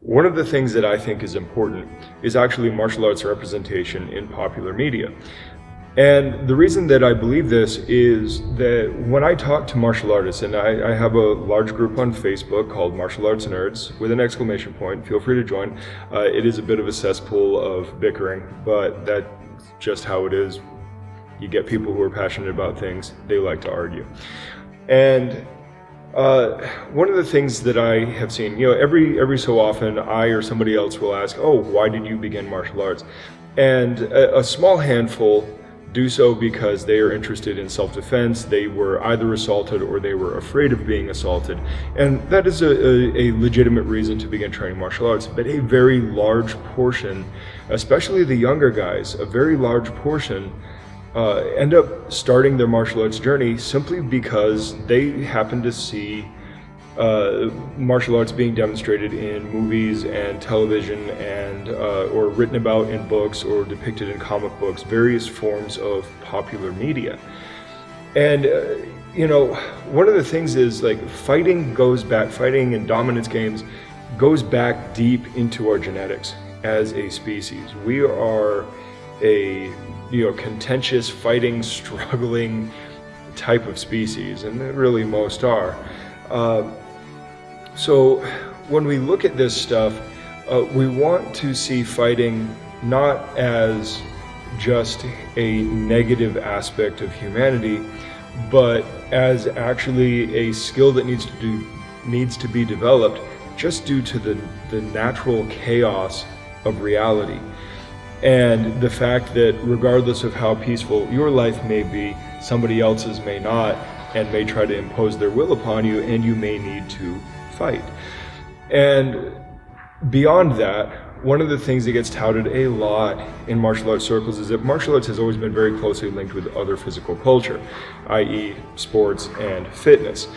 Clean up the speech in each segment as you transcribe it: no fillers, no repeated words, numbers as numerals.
One of the things that I think is important is actually martial arts representation in popular media. And the reason that I believe this is that when I talk to martial artists, and I have a large group on Facebook called Martial Arts Nerds with an exclamation point, feel free to join. It is a bit of a cesspool of bickering, but that's just how it is. You get people who are passionate about things, they like to argue. And one of the things that I have seen, every so often I or somebody else will ask, oh, why did you begin martial arts? And a small handful do so because they are interested in self-defense. They were either assaulted or they were afraid of being assaulted. And that is a legitimate reason to begin training martial arts. But a very large portion, especially the younger guys, a very large portion end up starting their martial arts journey simply because they happen to see martial arts being demonstrated in movies and television and or written about in books or depicted in comic books, various forms of popular media. And one of the things is like fighting and dominance games goes back deep into our genetics as a species. We are a contentious, fighting, struggling type of species, and really most are. So when we look at this stuff, we want to see fighting not as just a negative aspect of humanity, but as actually a skill that needs to be developed just due to the natural chaos of reality. And the fact that regardless of how peaceful your life may be, somebody else's may not, and may try to impose their will upon you, and you may need to fight. And beyond that, one of the things that gets touted a lot in martial arts circles is that martial arts has always been very closely linked with other physical culture, i.e. sports and fitness.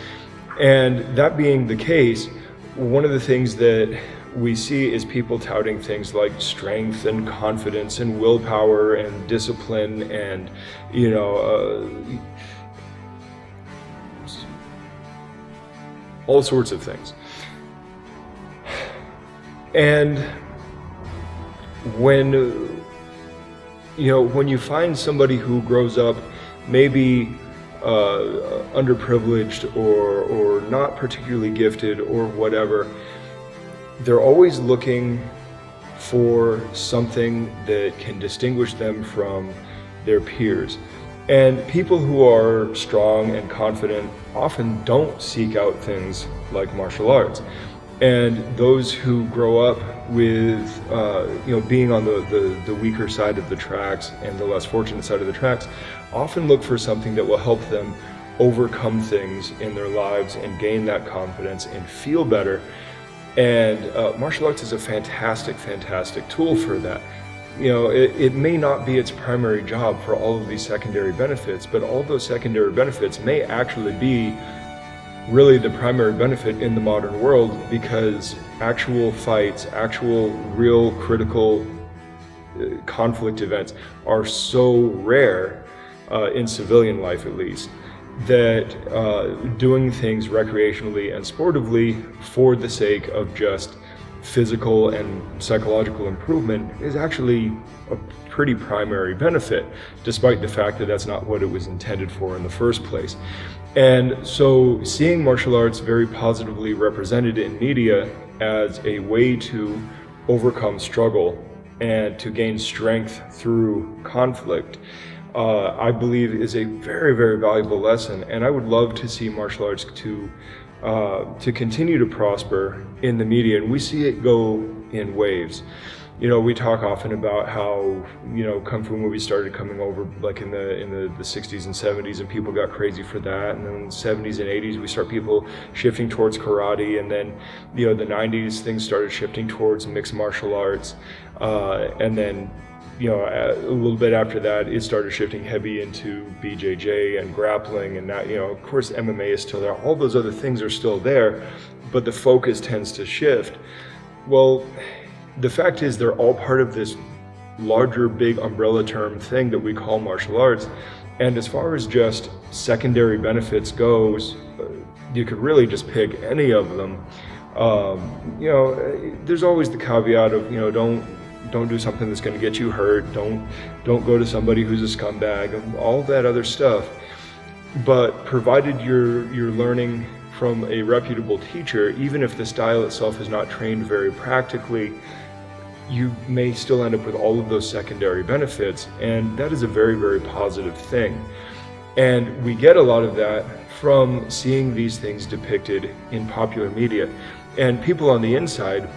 And that being the case, one of the things that we see is people touting things like strength and confidence and willpower and discipline and, all sorts of things. And when you find somebody who grows up maybe underprivileged or not particularly gifted or whatever, they're always looking for something that can distinguish them from their peers. And people who are strong and confident often don't seek out things like martial arts. And those who grow up with, being on the weaker side of the tracks and the less fortunate side of the tracks, often look for something that will help them overcome things in their lives and gain that confidence and feel better. And martial arts is a fantastic, fantastic tool for that. It may not be its primary job for all of these secondary benefits, but all those secondary benefits may actually be really the primary benefit in the modern world, because actual fights, actual real critical conflict events are so rare in civilian life, at least, that doing things recreationally and sportively for the sake of just physical and psychological improvement is actually a pretty primary benefit, despite the fact that that's not what it was intended for in the first place. And so seeing martial arts very positively represented in media as a way to overcome struggle and to gain strength through conflict, I believe is a very, very valuable lesson. And I would love to see martial arts to continue to prosper in the media, and we see it go in waves. We talk often about how kung fu movies started coming over like in the 60s and 70s, and people got crazy for that. And then in the 70s and 80s we start people shifting towards karate, and then the 90s things started shifting towards mixed martial arts, and then a little bit after that, it started shifting heavy into BJJ and grappling, and that, of course, MMA is still there. All those other things are still there, but the focus tends to shift. Well, the fact is they're all part of this larger, big umbrella term thing that we call martial arts. And as far as just secondary benefits goes, you could really just pick any of them. There's always the caveat of, don't do something that's going to get you hurt. Don't go to somebody who's a scumbag, and all that other stuff. But provided you're learning from a reputable teacher, even if the style itself is not trained very practically, you may still end up with all of those secondary benefits, and that is a very, very positive thing. And we get a lot of that from seeing these things depicted in popular media. And people on the inside,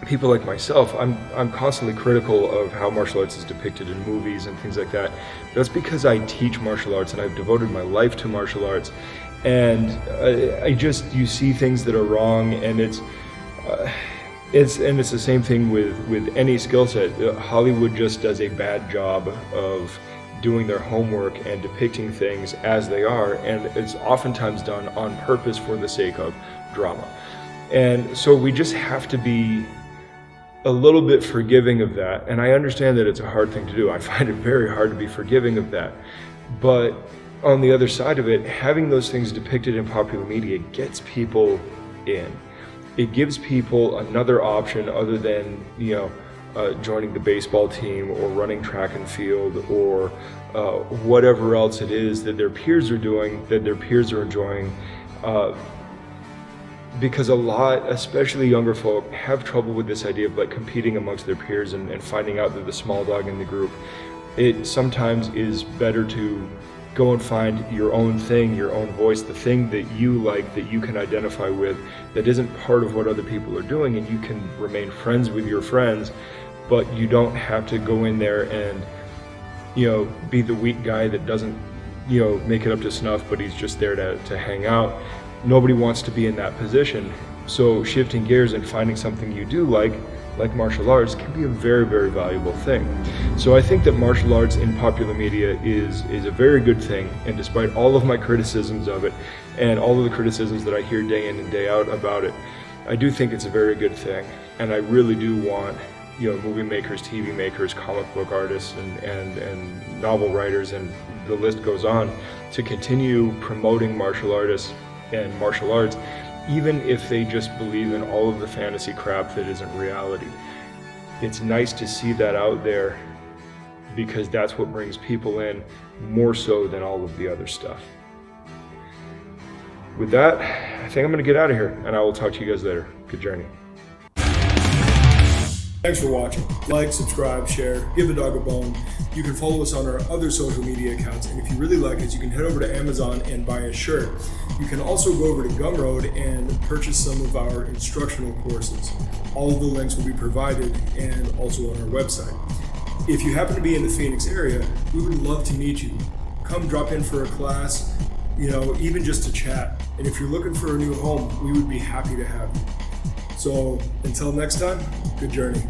people like myself, I'm constantly critical of how martial arts is depicted in movies and things like that. That's because I teach martial arts and I've devoted my life to martial arts. And you see things that are wrong, and it's the same thing with any skill set. Hollywood just does a bad job of doing their homework and depicting things as they are, and it's oftentimes done on purpose for the sake of drama. And so we just have to be a little bit forgiving of that. And I understand that it's a hard thing to do. I find it very hard to be forgiving of that. But on the other side of it, having those things depicted in popular media gets people in. It gives people another option other than, joining the baseball team or running track and field or whatever else it is that their peers are doing, that their peers are enjoying. Because a lot, especially younger folk, have trouble with this idea of competing amongst their peers and finding out they're the small dog in the group. It sometimes is better to go and find your own thing, your own voice, the thing that you like, that you can identify with, that isn't part of what other people are doing, and you can remain friends with your friends, but you don't have to go in there and, be the weak guy that doesn't, make it up to snuff, but he's just there to hang out. Nobody wants to be in that position. So shifting gears and finding something you do like martial arts, can be a very, very valuable thing. So I think that martial arts in popular media is a very good thing, and despite all of my criticisms of it and all of the criticisms that I hear day in and day out about it, I do think it's a very good thing. And I really do want movie makers, TV makers, comic book artists, and novel writers, and the list goes on, to continue promoting martial artists and martial arts, even if they just believe in all of the fantasy crap that isn't reality. It's nice to see that out there, because that's what brings people in more so than all of the other stuff. With that, I think I'm going to get out of here, and I will talk to you guys later. Good journey. Thanks for watching. Like, subscribe, share, give a dog a bone. You can follow us on our other social media accounts, and if you really like us, you can head over to Amazon and buy a shirt. You can also go over to Gumroad and purchase some of our instructional courses. All of the links will be provided, and also on our website. If you happen to be in the Phoenix area, we would love to meet you. Come drop in for a class, even just to chat. And if you're looking for a new home, we would be happy to have you. So until next time, good journey.